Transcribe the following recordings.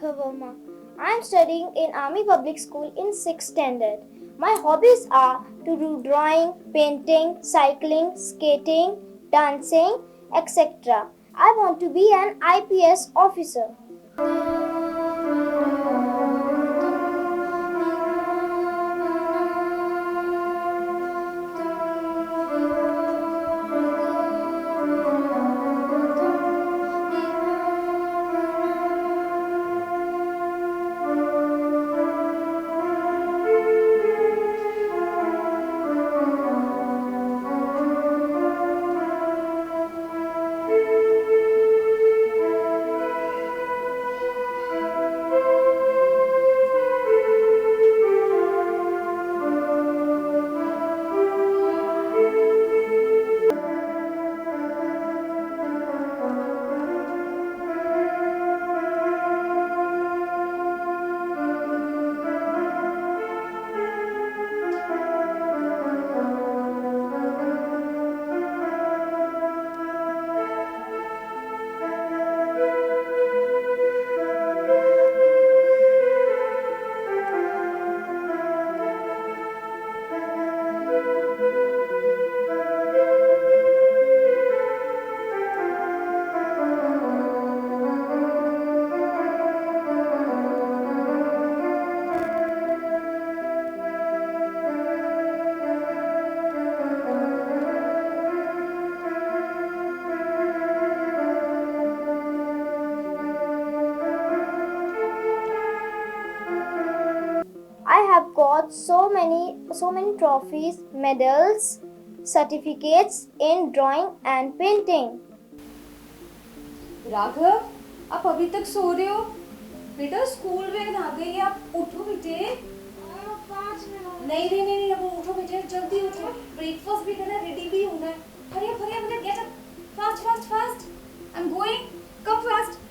Raghav Verma. I am studying in Army Public School in 6th standard. My hobbies are to do drawing, painting, cycling, skating, dancing, etc. I want to be an IPS officer. I have got so many trophies, medals, certificates in drawing and painting. Raghav, आप अभी तक सो रहे हो? बेटा school van आ गई है, आप उठो बेटे। 5 मिनट। नहीं, अब उठो बेटे, जल्दी उठो। ब्रेकफास्ट भी करना, रेडी भी होना है। Hurry up, get up, fast. I am going, come fast.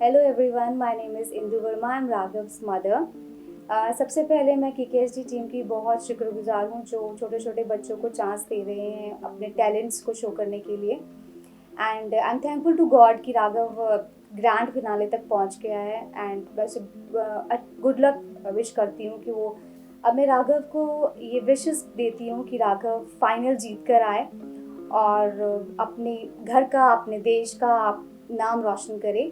Hello everyone, my name is Indu Verma. I am Raghav's mother. सबसे पहले मैं KKSG टीम की बहुत शुक्रगुजार हूँ जो छोटे छोटे बच्चों को चांस दे रहे हैं अपने टैलेंट्स को शो करने के लिए। And I am thankful to God कि राघव ग्रैंड फिनाले तक पहुँच गया है। एंड बस गुड लक विश करती हूँ कि वो, अब मैं राघव को ये विशेस देती हूँ कि राघव फाइनल जीत कर आए और अपने घर का, अपने देश का नाम रोशन करे।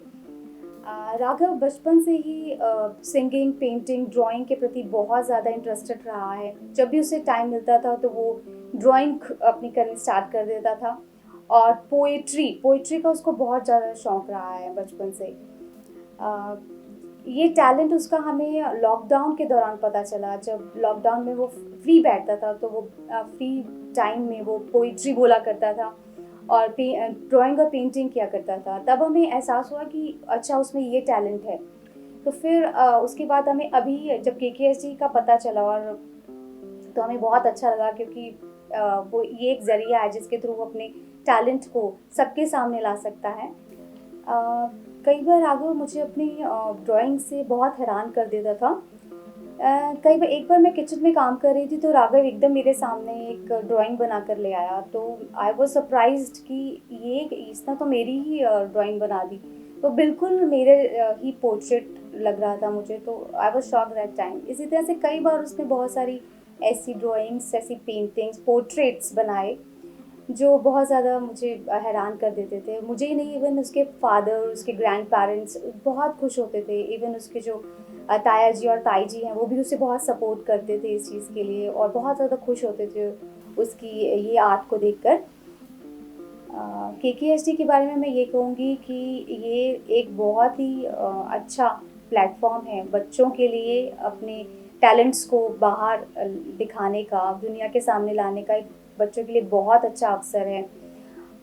राघव बचपन से ही सिंगिंग, पेंटिंग, ड्राइंग के प्रति बहुत ज़्यादा इंटरेस्टेड रहा है। जब भी उसे टाइम मिलता था तो वो ड्राइंग अपनी करनी स्टार्ट कर देता था। और पोइट्री का उसको बहुत ज़्यादा शौक़ रहा है बचपन से। ये टैलेंट उसका हमें लॉकडाउन के दौरान पता चला। जब लॉकडाउन में वो फ्री बैठता था तो वो फ्री टाइम में वो पोइट्री बोला करता था और ड्राइंग और पेंटिंग किया करता था। तब हमें एहसास हुआ कि अच्छा, उसमें ये टैलेंट है। तो फिर उसके बाद हमें अभी जब KKSG का पता चला और तो हमें बहुत अच्छा लगा, क्योंकि वो ये एक ज़रिया है जिसके थ्रू वो अपने टैलेंट को सबके सामने ला सकता है। कई बार राघव मुझे अपनी ड्राइंग से बहुत हैरान कर देता था। एक बार मैं किचन में काम कर रही थी तो राघव एकदम मेरे सामने एक ड्राइंग बना कर ले आया। तो आई वॉज सरप्राइज्ड कि ये इसने तो मेरी ही ड्राइंग बना दी। तो बिल्कुल मेरे ही पोर्ट्रेट लग रहा था मुझे। तो I was shocked that time. इसी तरह से कई बार उसने बहुत सारी ऐसी ड्राइंग्स, ऐसी पेंटिंग्स, पोर्ट्रेट्स बनाए जो बहुत ज़्यादा मुझे हैरान कर देते थे। मुझे ही नहीं, इवन उसके फादर, उसके ग्रैंड पेरेंट्स बहुत खुश होते थे। इवन उसके जो ताया जी और ताई जी हैं वो भी उसे बहुत सपोर्ट करते थे इस चीज़ के लिए और बहुत ज़्यादा खुश होते थे उसकी ये आर्ट को देखकर। KKSD के बारे में मैं ये कहूँगी कि ये एक बहुत ही अच्छा प्लेटफॉर्म है बच्चों के लिए अपने टैलेंट्स को बाहर दिखाने का, दुनिया के सामने लाने का एक बच्चों के लिए बहुत अच्छा अवसर है।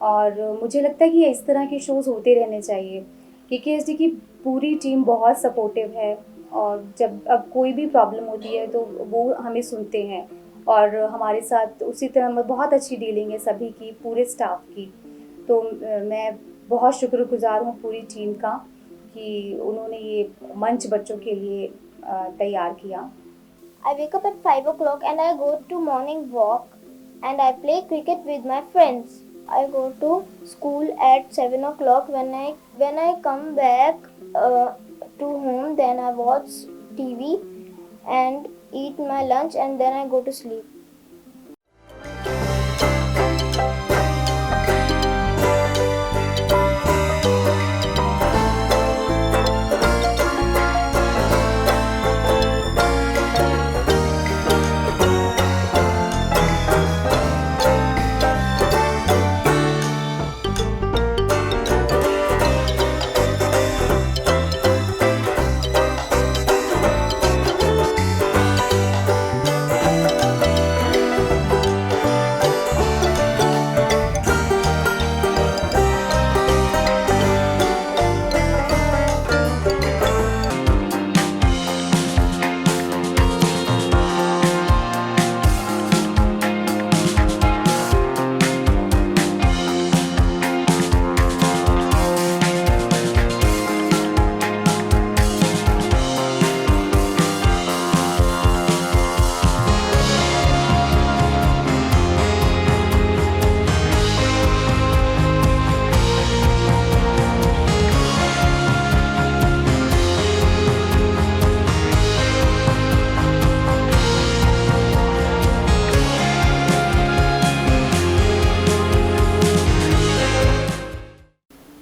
और मुझे लगता है कि इस तरह के शोज़ होते रहने चाहिए। KKSD की पूरी टीम बहुत सपोर्टिव है और जब अब कोई भी प्रॉब्लम होती है तो वो हमें सुनते हैं और हमारे साथ उसी तरह बहुत अच्छी डीलिंग है सभी की, पूरे स्टाफ की। तो मैं बहुत शुक्रगुजार हूँ पूरी टीम का कि उन्होंने ये मंच बच्चों के लिए तैयार किया। I wake up at 5 o'clock and I go to morning walk and I play cricket with my friends. I go to school at 7 o'clock. When I come back to home, then I watch TV and eat my lunch and then I go to sleep.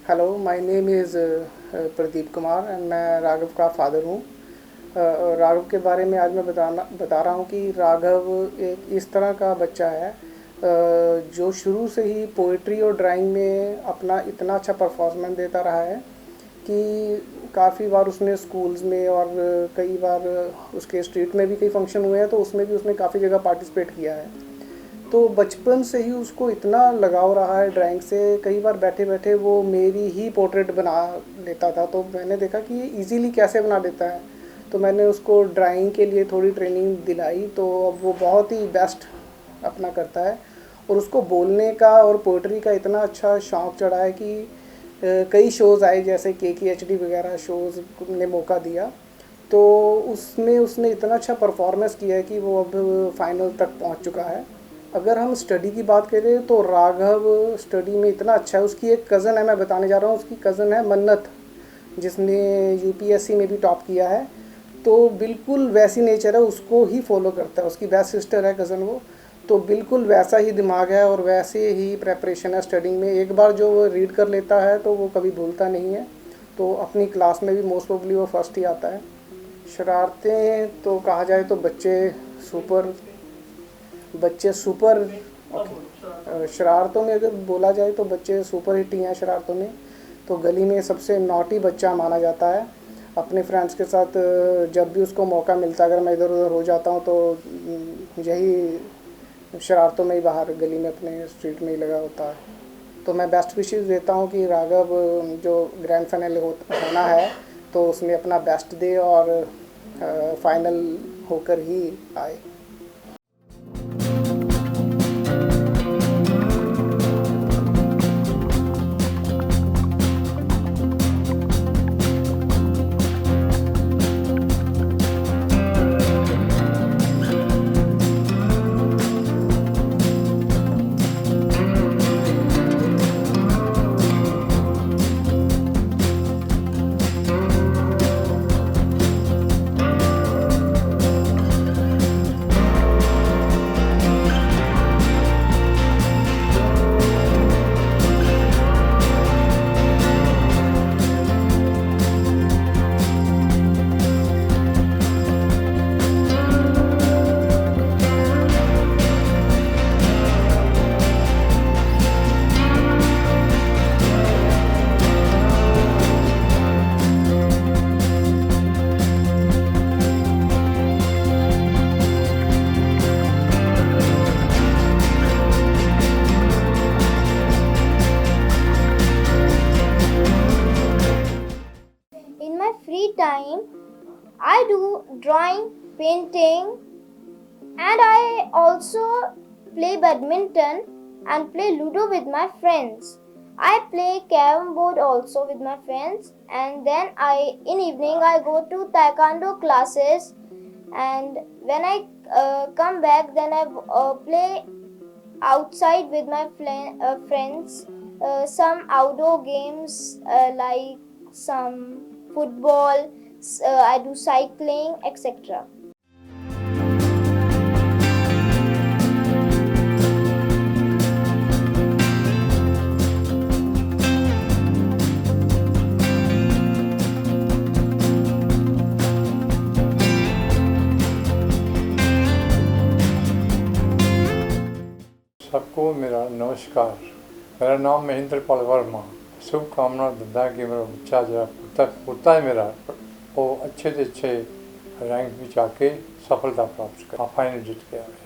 Hello, my name is Pradeep Kumar and मैं राघव का father हूँ। राघव के बारे में आज मैं बता रहा हूँ कि राघव एक इस तरह का बच्चा है जो शुरू से ही पोइट्री और ड्राइंग में अपना इतना अच्छा परफॉर्मेंस देता रहा है कि काफ़ी बार उसने स्कूल्स में और कई बार उसके स्ट्रीट में भी कई फंक्शन हुए हैं तो उसमें भी उसने काफ़ी जगह पार्टिसिपेट किया है। तो बचपन से ही उसको इतना लगाव रहा है ड्राइंग से, कई बार बैठे बैठे वो मेरी ही पोर्ट्रेट बना लेता था। तो मैंने देखा कि ये ईज़िली कैसे बना देता है, तो मैंने उसको ड्राइंग के लिए थोड़ी ट्रेनिंग दिलाई। तो अब वो बहुत ही बेस्ट अपना करता है और उसको बोलने का और पोइट्री का इतना अच्छा शौक़ चढ़ा है कि कई शोज़ आए जैसे KKHD वगैरह शोज़ ने मौका दिया तो उसमें उसने इतना अच्छा परफॉर्मेंस किया है कि वो अब फाइनल तक पहुंच चुका है। अगर हम स्टडी की बात करें तो राघव स्टडी में इतना अच्छा है। उसकी एक कज़न है, मैं बताने जा रहा हूँ, उसकी कज़न है मन्नत जिसने UPSC में भी टॉप किया है। तो बिल्कुल वैसी नेचर है, उसको ही फॉलो करता है। उसकी बेस्ट सिस्टर है कज़न वो, तो बिल्कुल वैसा ही दिमाग है और वैसे ही प्रेपरेशन है स्टडिंग में। एक बार जो वो रीड कर लेता है तो वो कभी भूलता नहीं है। तो अपनी क्लास में भी मोस्ट प्रोबेबली वो फर्स्ट ही आता है। शरारतें तो कहा जाए तो बच्चे सुपर शरारतों में अगर बोला जाए तो बच्चे सुपर हिट ही हैं शरारतों में। तो गली में सबसे नॉटी बच्चा माना जाता है। अपने फ्रेंड्स के साथ जब भी उसको मौका मिलता है, अगर मैं इधर उधर हो जाता हूँ तो यही शरारतों में ही बाहर गली में अपने स्ट्रीट में ही लगा होता है। तो मैं बेस्ट विशेस देता हूँ कि राघव जो ग्रैंड फाइनल होना है तो उसमें अपना बेस्ट दे और फाइनल होकर ही आए। free time, I do drawing, painting, and I also play badminton and play Ludo with my friends. I play carom board also with my friends, and then in evening I go to taekwondo classes, and when I come back, then I play outside with my friends some outdoor games like some football, I do cycling, etc. सबको मेरा नमस्कार। मेरा नाम महेंद्र पाल वर्मा। शुभकामना देता है कि मेरा बच्चा जो पुरता है मेरा वो अच्छे से अच्छे रैंक में जाके सफलता प्राप्त कर फाइनल जीत के आए।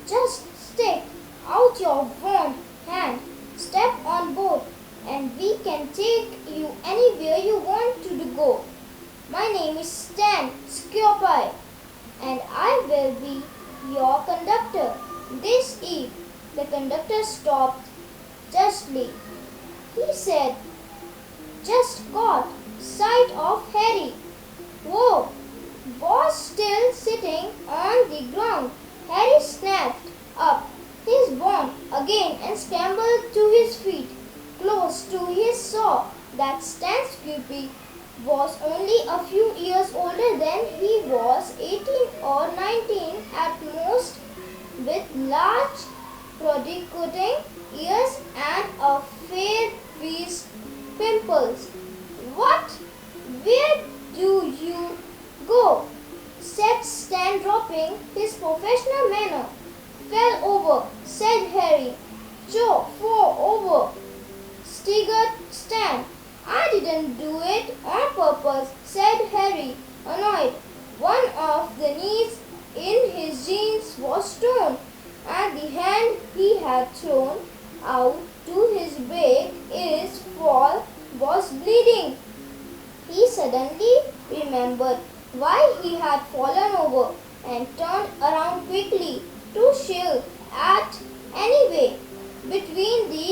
Just stick out your warm hand, step on board, and we can take you anywhere you want to go. My name is Stan Skiopai, and I will be your conductor. This eve, the conductor stopped justly. He said, "Just caught sight of Harry." Whoa! Was still sitting on the ground. Harry snapped up his wand again and scrambled to his feet. Close to his saw that Stan Scoopy was only a few years older than he was, 18 or 19 at most, with large protruding ears and a fair face pimples. "What? Where do you go?" said Stan, dropping his professional manner. "Fell over," said Harry. "Joe, fall over," staggered Stan. "I didn't do it on purpose," said Harry, annoyed. One of the knees in his jeans was torn, and the hand he had thrown out to his his fall was bleeding. He suddenly remembered why he had fallen over and turned around quickly to shield at anyway between the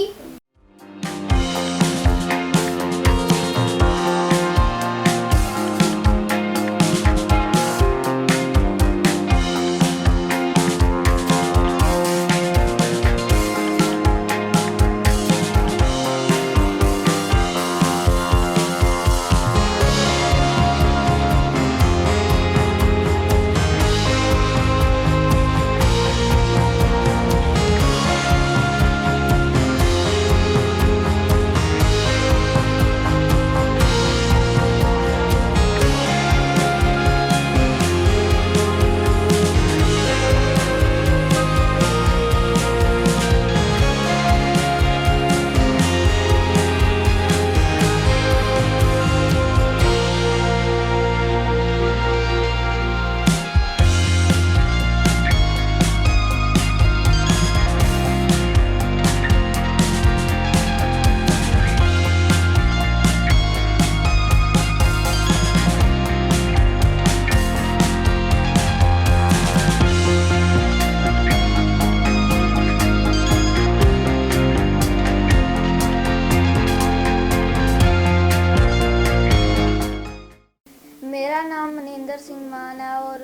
Harjinder Singh मान है और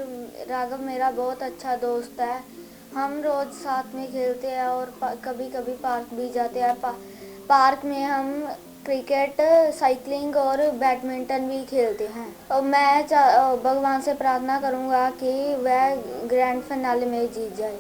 राघव मेरा बहुत अच्छा दोस्त है। हम रोज़ साथ में खेलते हैं और कभी कभी पार्क भी जाते हैं। पार्क में हम क्रिकेट, साइकिलिंग और बैडमिंटन भी खेलते हैं। और मैं भगवान से प्रार्थना करूँगा कि वह ग्रैंड फिनाले में जीत जाए।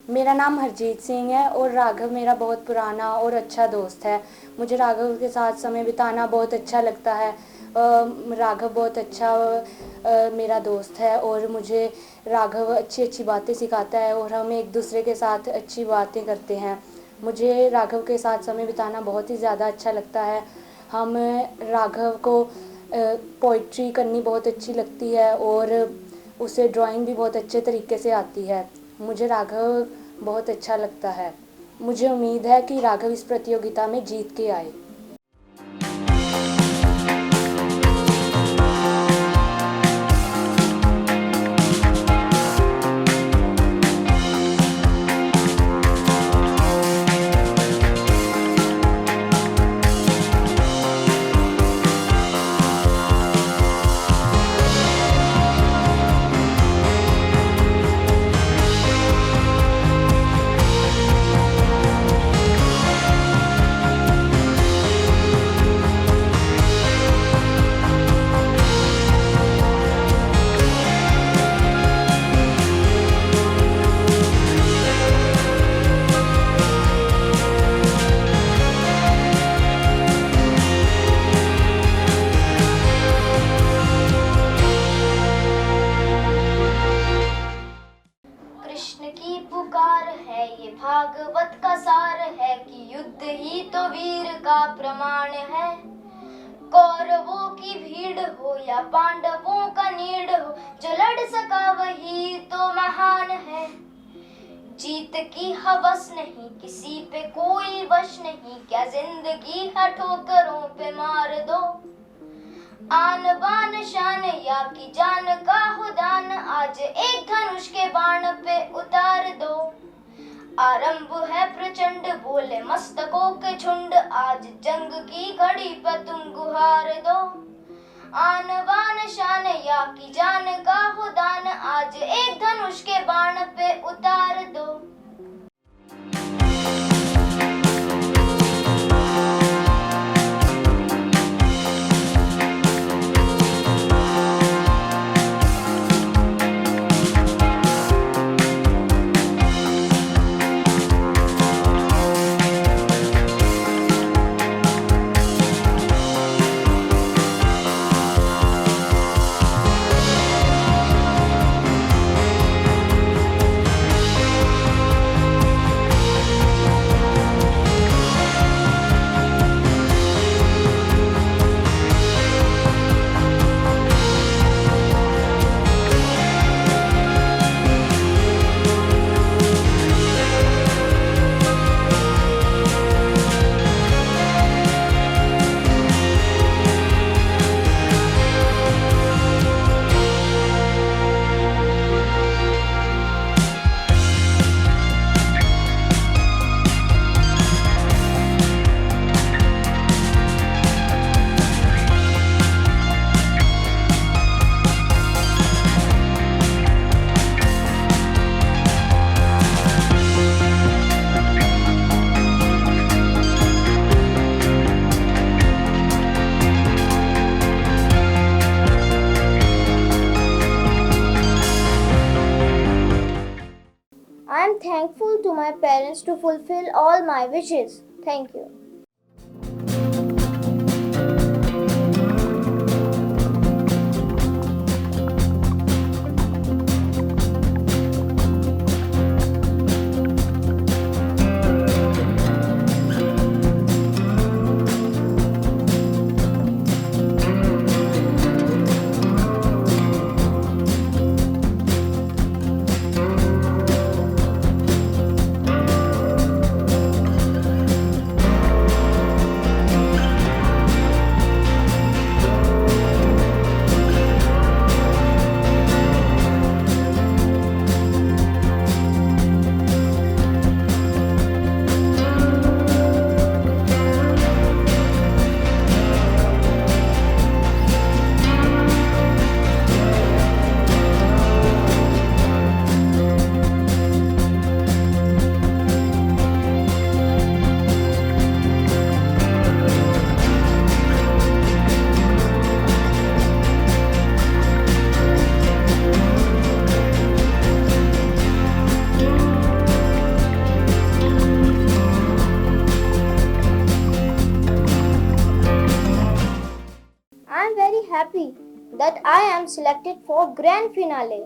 मेरा नाम हरजीत सिंह है और राघव मेरा बहुत पुराना और अच्छा दोस्त है। मुझे राघव के साथ समय बिताना बहुत अच्छा लगता है। राघव बहुत अच्छा मेरा दोस्त है और मुझे राघव अच्छी अच्छी बातें सिखाता है और हम एक दूसरे के साथ अच्छी बातें करते हैं। मुझे राघव के साथ समय बिताना बहुत ही ज़्यादा अच्छा लगता है। हम राघव को पोइट्री करनी बहुत अच्छी लगती है और उसे ड्राइंग भी बहुत अच्छे तरीके से आती है। मुझे राघव बहुत अच्छा लगता है। मुझे उम्मीद है कि राघव इस प्रतियोगिता में जीत के आए। भागवत का सार है कि युद्ध ही तो वीर का प्रमाण है। कौरवों की भीड़ हो या पांडवों का नीड़ हो, जो लड़ सका वही तो महान है। जीत की हवस नहीं, किसी पे कोई वश नहीं, क्या जिंदगी है ठोकरों पे मार दो। आन बान शान या की जान का हो दान, आज एक धनुष के बाण पे उतार दो। आरंभ है प्रचंड बोले मस्तकों के झुंड, आज जंग की घड़ी पर तुम गुहार दो। आन बान शान या की जान का हो दान, आज एक धनुष के बाण पे उतार दो। my parents to fulfill all my wishes. Thank you. I am very happy that I am selected for grand finale.